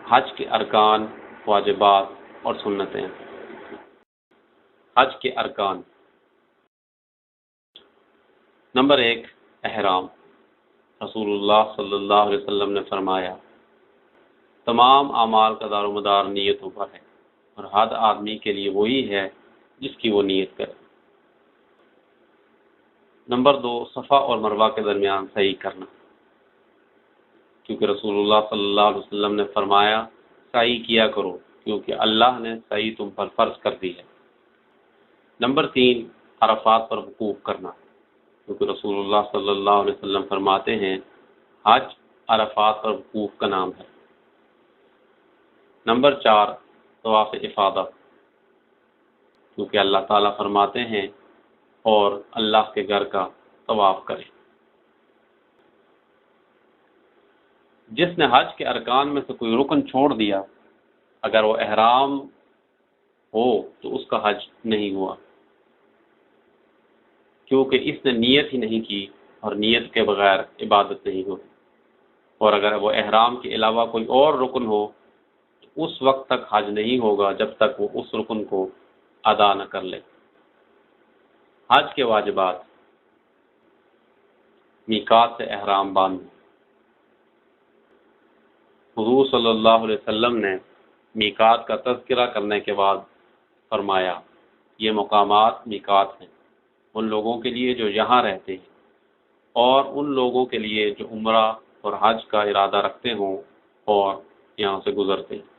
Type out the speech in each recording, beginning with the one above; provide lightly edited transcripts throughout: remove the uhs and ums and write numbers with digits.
حج کے ارکان، واجبات اور سنتیں۔ حج کے ارکان۔ نمبر 1، احرام۔ رسول اللہ صلی اللہ علیہ وسلم نے فرمایا، تمام اعمال کا دار و مدار نیتوں پر ہے، اور حج آدمی کے لیے وہی ہے جس کی وہ نیت کرے۔ نمبر 2، صفا اور مروہ کے درمیان سعی کرنا، کیونکہ رسول اللہ صلی اللہ علیہ وسلم نے فرمایا، سعی کیا کرو کیونکہ اللہ نے سعی تم پر فرض کر دی ہے۔ نمبر 3، عرفات پر وقوف کرنا، کیونکہ رسول اللہ صلی اللہ علیہ وسلم فرماتے ہیں، حج عرفات پر وقوف کا نام ہے۔ نمبر 4، طواف افاضہ، کیونکہ اللہ تعالیٰ فرماتے ہیں، اور اللہ کے گھر کا طواف کریں۔ جس نے حج کے ارکان میں سے کوئی رکن چھوڑ دیا، اگر وہ احرام ہو تو اس کا حج نہیں ہوا، کیونکہ اس نے نیت ہی نہیں کی، اور نیت کے بغیر عبادت نہیں ہوتی۔ اور اگر وہ احرام کے علاوہ کوئی اور رکن ہو تو اس وقت تک حج نہیں ہوگا جب تک وہ اس رکن کو ادا نہ کر لے۔ حج کے واجبات۔ میقات سے احرام باندھنا۔ حضور صلی اللہ علیہ وسلم نے میقات کا تذکرہ کرنے کے بعد فرمایا، یہ مقامات میقات ہیں ان لوگوں کے لیے جو یہاں رہتے ہیں، اور ان لوگوں کے لیے جو عمرہ اور حج کا ارادہ رکھتے ہوں اور یہاں سے گزرتے ہیں۔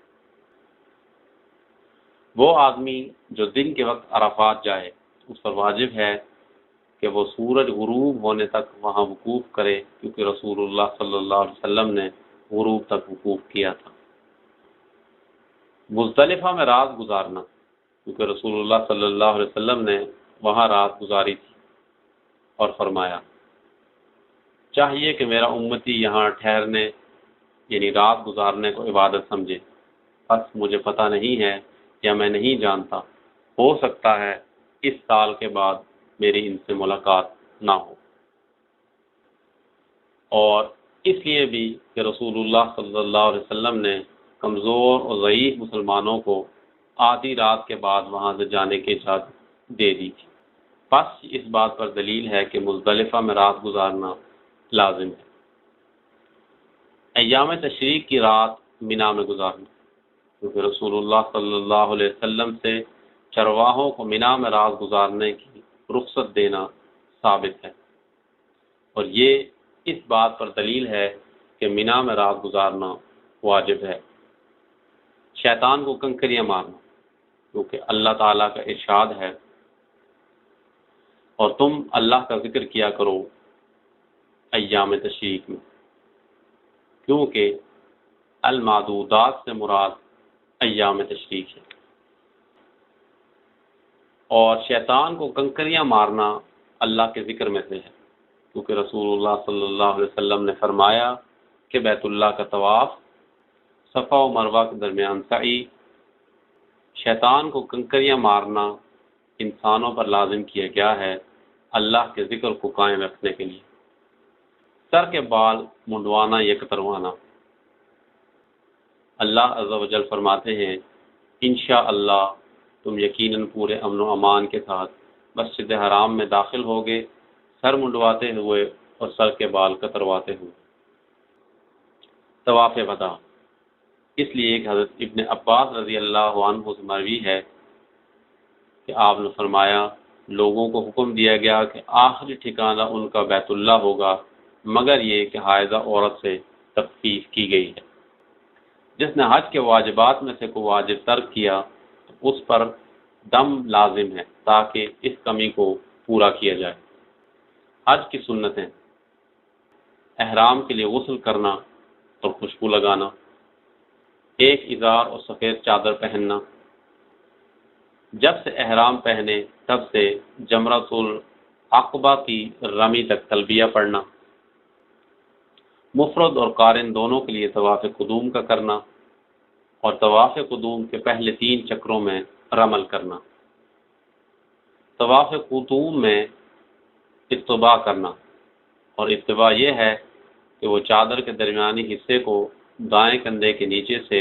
وہ آدمی جو دن کے وقت عرفات جائے، اس پر واجب ہے کہ وہ سورج غروب ہونے تک وہاں وقوف کرے، کیونکہ رسول اللہ صلی اللہ علیہ وسلم نے غروب تک وقوف کیا تھا۔ مزدلفہ میں رات گزارنا، کیونکہ رسول اللہ صلی اللہ علیہ وسلم نے وہاں رات گزاری تھی، اور فرمایا، چاہیے کہ میرا امتی یہاں ٹھہرنے یعنی رات گزارنے کو عبادت سمجھے، بس مجھے پتہ نہیں ہے یا میں نہیں جانتا، ہو سکتا ہے اس سال کے بعد میری ان سے ملاقات نہ ہو۔ اور اس لیے بھی کہ رسول اللہ صلی اللہ علیہ وسلم نے کمزور اور ضعیف مسلمانوں کو آدھی رات کے بعد وہاں سے جانے کی اجازت دے دی تھی۔ بس اس بات پر دلیل ہے کہ مزدلفہ میں رات گزارنا لازم ہے۔ ایام تشریق کی رات مینا میں گزارنا، کیونکہ رسول اللہ صلی اللہ علیہ وسلم سے چرواہوں کو مینا میں رات گزارنے کی رخصت دینا ثابت ہے، اور یہ اس بات پر دلیل ہے کہ مینا میں رات گزارنا واجب ہے۔ شیطان کو کنکریاں مارنا، کیونکہ اللہ تعالیٰ کا ارشاد ہے، اور تم اللہ کا ذکر کیا کرو ایام تشریق میں، کیونکہ المعدودات سے مراد ایام تشریق ہے۔ اور شیطان کو کنکریاں مارنا اللہ کے ذکر میں سے ہے، کیونکہ رسول اللہ صلی اللہ علیہ وسلم نے فرمایا کہ بیت اللہ کا طواف، صفا و مروہ کے درمیان سعی، شیطان کو کنکریاں مارنا انسانوں پر لازم کیا گیا ہے اللہ کے ذکر کو قائم رکھنے کے لیے۔ سر کے بال منڈوانا یا کتروانا۔ اللہ عز و جل فرماتے ہیں، انشاءاللہ تم یقیناً پورے امن و امان کے ساتھ مسجد حرام میں داخل ہوگے، سر منڈواتے ہوئے اور سر کے بال کترواتے ہوئے۔ طواف وداع۔ اس لیے کہ حضرت ابن عباس رضی اللہ عنہ سے مروی ہے کہ آپ نے فرمایا، لوگوں کو حکم دیا گیا کہ آخری ٹھکانہ ان کا بیت اللہ ہوگا، مگر یہ کہ حائضہ عورت سے تخفیف کی گئی ہے۔ جس نے حج کے واجبات میں سے کوئی واجب ترک کیا تو اس پر دم لازم ہے تاکہ اس کمی کو پورا کیا جائے۔ حج کی سنتیں۔ احرام کے لیے غسل کرنا اور خوشبو لگانا، ایک ازار اور سفید چادر پہننا، جب سے احرام پہنے تب سے جمرۃ العقبہ کی رمی تک تلبیہ پڑھنا، مفرد اور قارن دونوں کے لیے طواف قدوم کا کرنا، اور طواف قدوم کے پہلے 3 چکروں میں رمل کرنا۔ طواف قدوم میں اتباع کرنا، اور اتباع یہ ہے کہ وہ چادر کے درمیانی حصے کو دائیں کندھے کے نیچے سے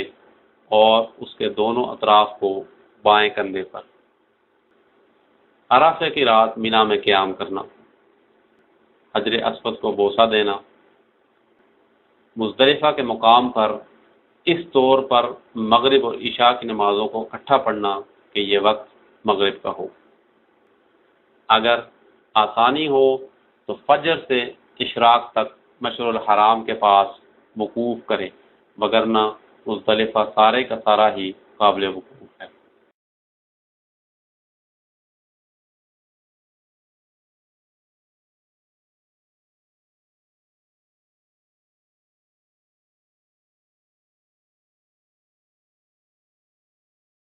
اور اس کے دونوں اطراف کو بائیں کندھے پر۔ عرفہ کی رات مینا میں قیام کرنا، حجر اسود کو بوسہ دینا، مزدلفہ کے مقام پر اس طور پر مغرب اور عشاء کی نمازوں کو اکٹھا پڑھنا کہ یہ وقت مغرب کا ہو۔ اگر آسانی ہو تو فجر سے اشراق تک مشعر الحرام کے پاس وقوف کرے، وگرنہ مزدلفہ سارے کا سارا ہی قابل وقوف